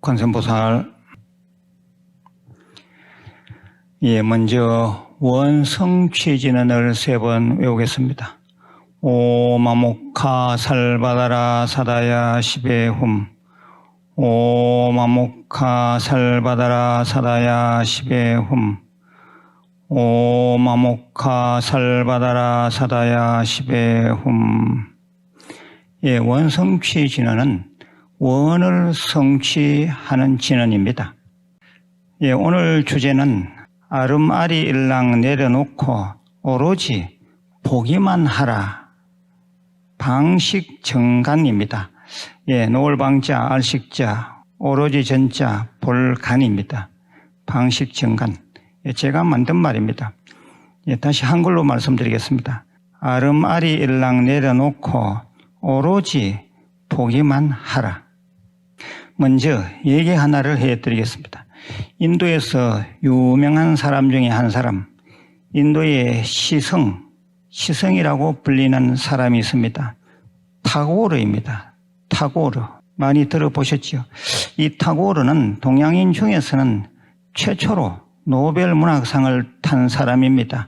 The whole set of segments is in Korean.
관세음보살. 먼저 원성취진언을 3번 외우겠습니다. 오마모카 살바다라 사다야 시베훔. 오마모카 살바다라 사다야 시베훔. 오마모카 살바다라 사다야 시베훔. 원성취 진언은 원을 성취하는 진언입니다. 오늘 주제는 아름아리 일랑 내려놓고 오로지 보기만 하라. 방식 정간입니다. 노을방자, 알식자, 오로지 전자, 볼간입니다. 방식 정간. 제가 만든 말입니다. 다시 한글로 말씀드리겠습니다. 아름아리 일랑 내려놓고 오로지 보기만 하라. 먼저 얘기 하나를 해드리겠습니다. 인도에서 유명한 사람 중에 한 사람, 인도의 시성이라고 불리는 사람이 있습니다. 타고르입니다. 타고르. 많이 들어보셨죠? 이 타고르는 동양인 중에서는 최초로 노벨 문학상을 탄 사람입니다.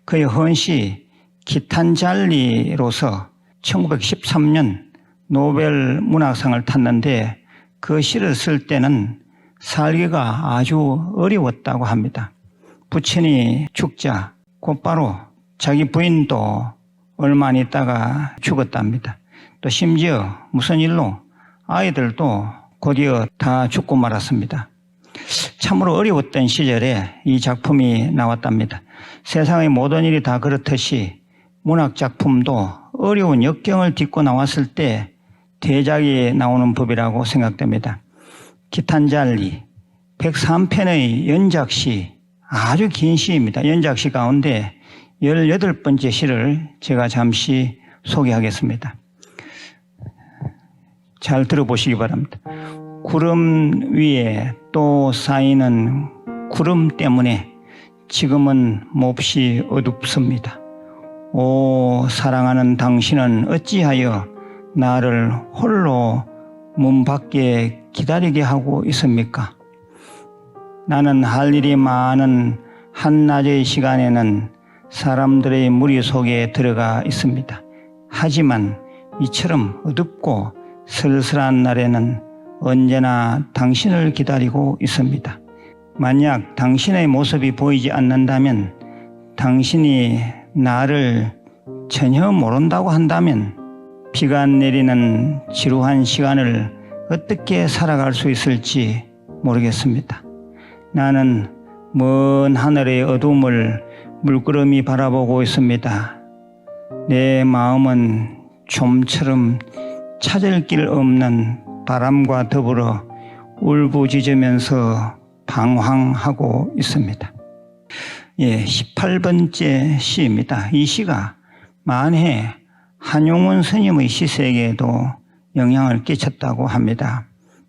그의 헌시 기탄잘리로서 1913년 노벨 문학상을 탔는데 그 시를 쓸 때는 살기가 아주 어려웠다고 합니다. 부친이 죽자 곧바로 자기 부인도 얼마 안 있다가 죽었답니다. 또 심지어 무슨 일로 아이들도 곧이어 다 죽고 말았습니다. 참으로 어려웠던 시절에 이 작품이 나왔답니다. 세상의 모든 일이 다 그렇듯이 문학작품도 어려운 역경을 딛고 나왔을 때 대작이 나오는 법이라고 생각됩니다. 기탄잘리 103편의 연작시, 아주 긴 시입니다. 연작시 가운데 18번째 시를 제가 잠시 소개하겠습니다. 잘 들어보시기 바랍니다. 구름 위에 또 쌓이는 구름 때문에 지금은 몹시 어둡습니다. 오, 사랑하는 당신은 어찌하여 나를 홀로 문 밖에 기다리게 하고 있습니까? 나는 할 일이 많은 한낮의 시간에는 사람들의 무리 속에 들어가 있습니다. 하지만 이처럼 어둡고 쓸쓸한 날에는 언제나 당신을 기다리고 있습니다. 만약 당신의 모습이 보이지 않는다면, 당신이 나를 전혀 모른다고 한다면 비가 내리는 지루한 시간을 어떻게 살아갈 수 있을지 모르겠습니다. 나는 먼 하늘의 어둠을 물끄러미 바라보고 있습니다. 내 마음은 좀처럼 찾을 길 없는 바람과 더불어 울부짖으면서 방황하고 있습니다. 18번째 시입니다. 이 시가 만해 한용운 스님의 시세계에도 영향을 끼쳤다고 합니다.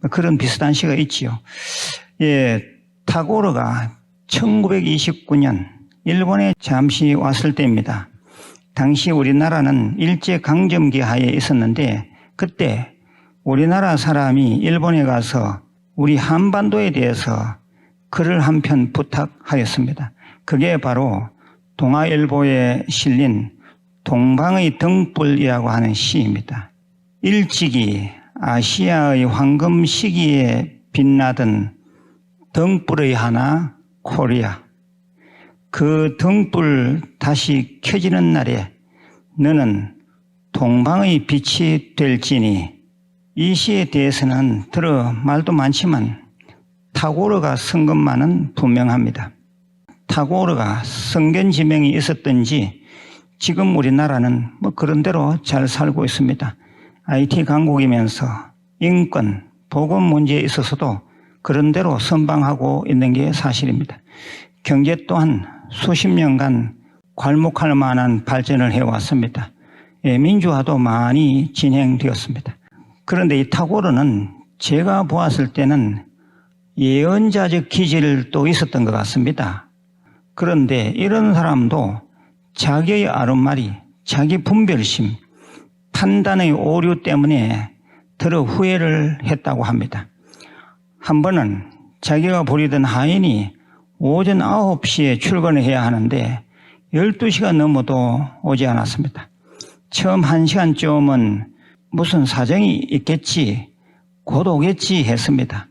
그런 비슷한 시가 있지요. 타고르가 1929년 일본에 잠시 왔을 때입니다. 당시 우리나라는 일제강점기 하에 있었는데, 그때 우리나라 사람이 일본에 가서 우리 한반도에 대해서 글을 한 편 부탁하였습니다. 그게 바로 동아일보에 실린 동방의 등불이라고 하는 시입니다. 일찍이 아시아의 황금 시기에 빛나던 등불의 하나 코리아. 그 등불 다시 켜지는 날에 너는 동방의 빛이 될지니. 이 시에 대해서는 들어 말도 많지만 타고르가 쓴 것만은 분명합니다. 타고르가 성견지명이 있었던지 지금 우리나라는 그런 대로 잘 살고 있습니다. IT 강국이면서 인권, 보건 문제에 있어서도 그런 대로 선방하고 있는 게 사실입니다. 경제 또한 수십 년간 괄목할 만한 발전을 해왔습니다. 민주화도 많이 진행되었습니다. 그런데 이 타고르는 제가 보았을 때는 예언자적 기질도 있었던 것 같습니다. 그런데 이런 사람도 자기의 아름마리, 자기 분별심, 판단의 오류 때문에 들어 후회를 했다고 합니다. 한 번은 자기가 부리던 하인이 오전 9시에 출근을 해야 하는데 12시가 넘어도 오지 않았습니다. 처음 1시간쯤은 무슨 사정이 있겠지, 곧 오겠지 했습니다.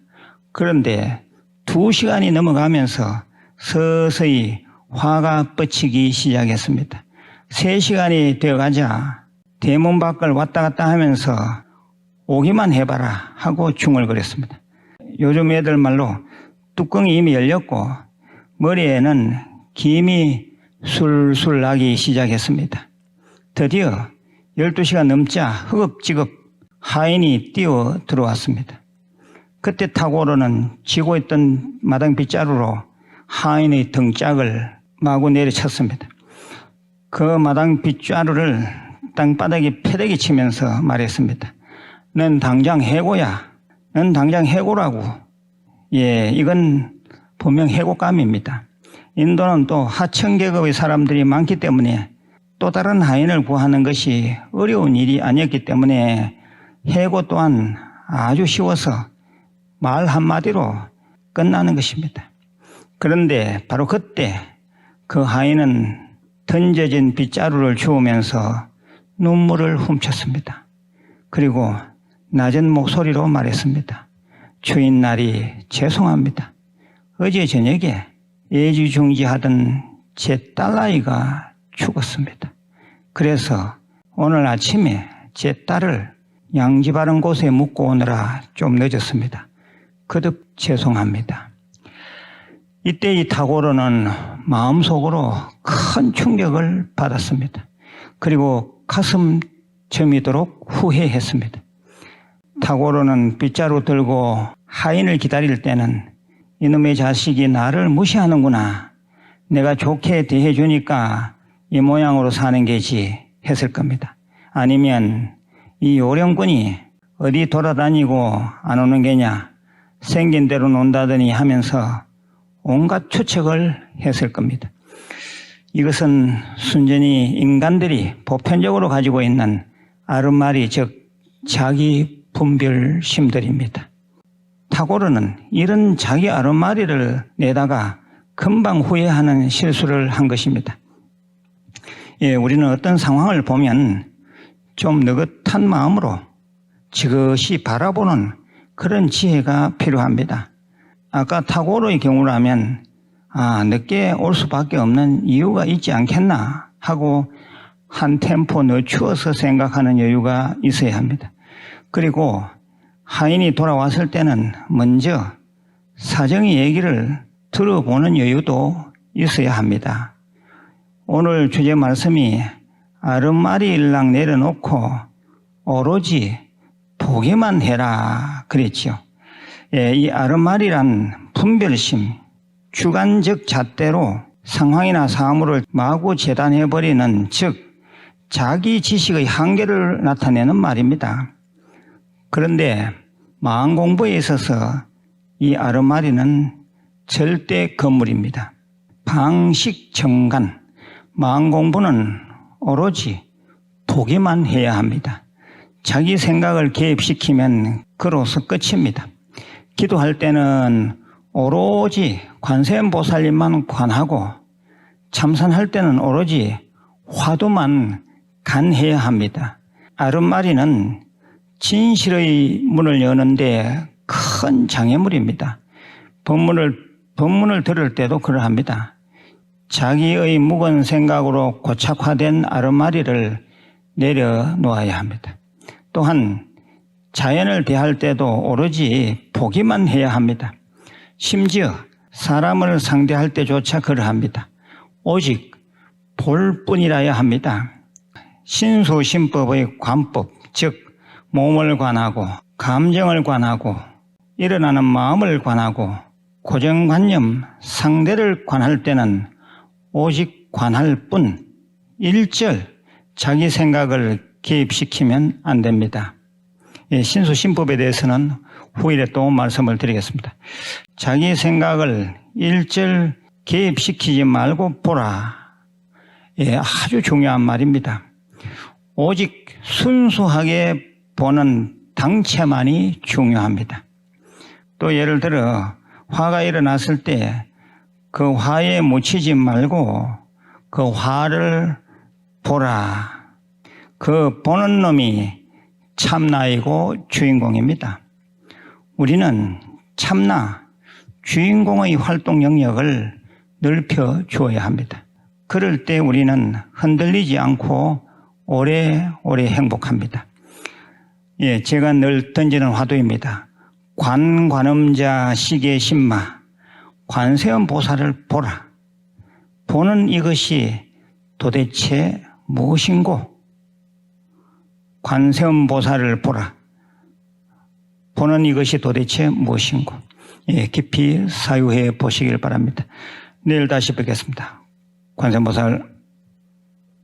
그런데 2시간이 넘어가면서 서서히 화가 뻗치기 시작했습니다. 3시간이 되어가자 대문 밖을 왔다 갔다 하면서 오기만 해봐라 하고 중얼거렸습니다. 요즘 애들 말로 뚜껑이 이미 열렸고 머리에는 김이 술술 나기 시작했습니다. 드디어 12시가 넘자 허겁지겁 하인이 뛰어 들어왔습니다. 그때 탁오로는 쥐고 있던 마당 빗자루로 하인의 등짝을 마구 내려쳤습니다. 그 마당 빗자루를 땅바닥에 패대기 치면서 말했습니다. 넌 당장 해고야. 넌 당장 해고라고. 예, 이건 분명 해고감입니다. 인도는 또 하청계급의 사람들이 많기 때문에 또 다른 하인을 구하는 것이 어려운 일이 아니었기 때문에 해고 또한 아주 쉬워서 말 한마디로 끝나는 것입니다. 그런데 바로 그때 그 하인은 던져진 빗자루를 주우면서 눈물을 훔쳤습니다. 그리고 낮은 목소리로 말했습니다. 주인날이 죄송합니다. 어제 저녁에 애지중지하던 제 딸아이가 죽었습니다. 그래서 오늘 아침에 제 딸을 양지 바른 곳에 묻고 오느라 좀 늦었습니다. 거듭 죄송합니다. 이때 이 탁오르는 마음속으로 큰 충격을 받았습니다. 그리고 가슴 저미도록 후회했습니다. 탁오르는 빗자루 들고 하인을 기다릴 때는 이놈의 자식이 나를 무시하는구나. 내가 좋게 대해주니까 이 모양으로 사는 게지 했을 겁니다. 아니면 이 요령꾼이 어디 돌아다니고 안 오는 게냐, 생긴 대로 논다더니 하면서 온갖 추측을 했을 겁니다. 이것은 순전히 인간들이 보편적으로 가지고 있는 아름마리, 즉 자기 분별심들입니다. 탁오르는 이런 자기 아름마리를 내다가 금방 후회하는 실수를 한 것입니다. 예, 우리는 어떤 상황을 보면 좀 느긋한 마음으로 지그시 바라보는 그런 지혜가 필요합니다. 아까 탁오르의 경우라면 늦게 올 수밖에 없는 이유가 있지 않겠나 하고 한 템포 늦추어서 생각하는 여유가 있어야 합니다. 그리고 하인이 돌아왔을 때는 먼저 사정의 얘기를 들어보는 여유도 있어야 합니다. 오늘 주제 말씀이 아름마리 일랑 내려놓고 오로지 보기만 해라 그랬죠. 예, 이 아름마리란 분별심, 주관적 잣대로 상황이나 사물을 마구 재단해버리는, 즉 자기 지식의 한계를 나타내는 말입니다. 그런데 마음 공부에 있어서 이 아름마리는 절대 건물입니다. 방식 정간, 마음 공부는 오로지 보기만 해야 합니다. 자기 생각을 개입시키면 그로서 끝입니다. 기도할 때는 오로지 관세음보살님만 관하고 참선할 때는 오로지 화두만 간해야 합니다. 아름마리는 진실의 문을 여는데 큰 장애물입니다. 법문을 들을 때도 그러합니다. 자기의 묵은 생각으로 고착화된 아름마리를 내려놓아야 합니다. 또한 자연을 대할 때도 오로지 보기만 해야 합니다. 심지어 사람을 상대할 때조차 그러합니다. 오직 볼 뿐이라야 합니다. 신수심법의 관법, 즉 몸을 관하고 감정을 관하고 일어나는 마음을 관하고 고정관념, 상대를 관할 때는 오직 관할 뿐 일절 자기 생각을 개입시키면 안 됩니다. 신수심법에 대해서는 후일에 또 말씀을 드리겠습니다. 자기 생각을 일절 개입시키지 말고 보라. 아주 중요한 말입니다. 오직 순수하게 보는 당체만이 중요합니다. 또 예를 들어 화가 일어났을 때 그 화에 묻히지 말고 그 화를 보라. 그 보는 놈이 참나이고 주인공입니다. 우리는 참나, 주인공의 활동 영역을 넓혀 주어야 합니다. 그럴 때 우리는 흔들리지 않고 오래오래 행복합니다. 예, 제가 늘 던지는 화두입니다. 관음자 시계 신마, 관세음 보살을 보라. 보는 이것이 도대체 무엇인고? 관세음 보살을 보라. 보는 이것이 도대체 무엇인고? 예, 깊이 사유해 보시길 바랍니다. 내일 다시 뵙겠습니다. 관세음 보살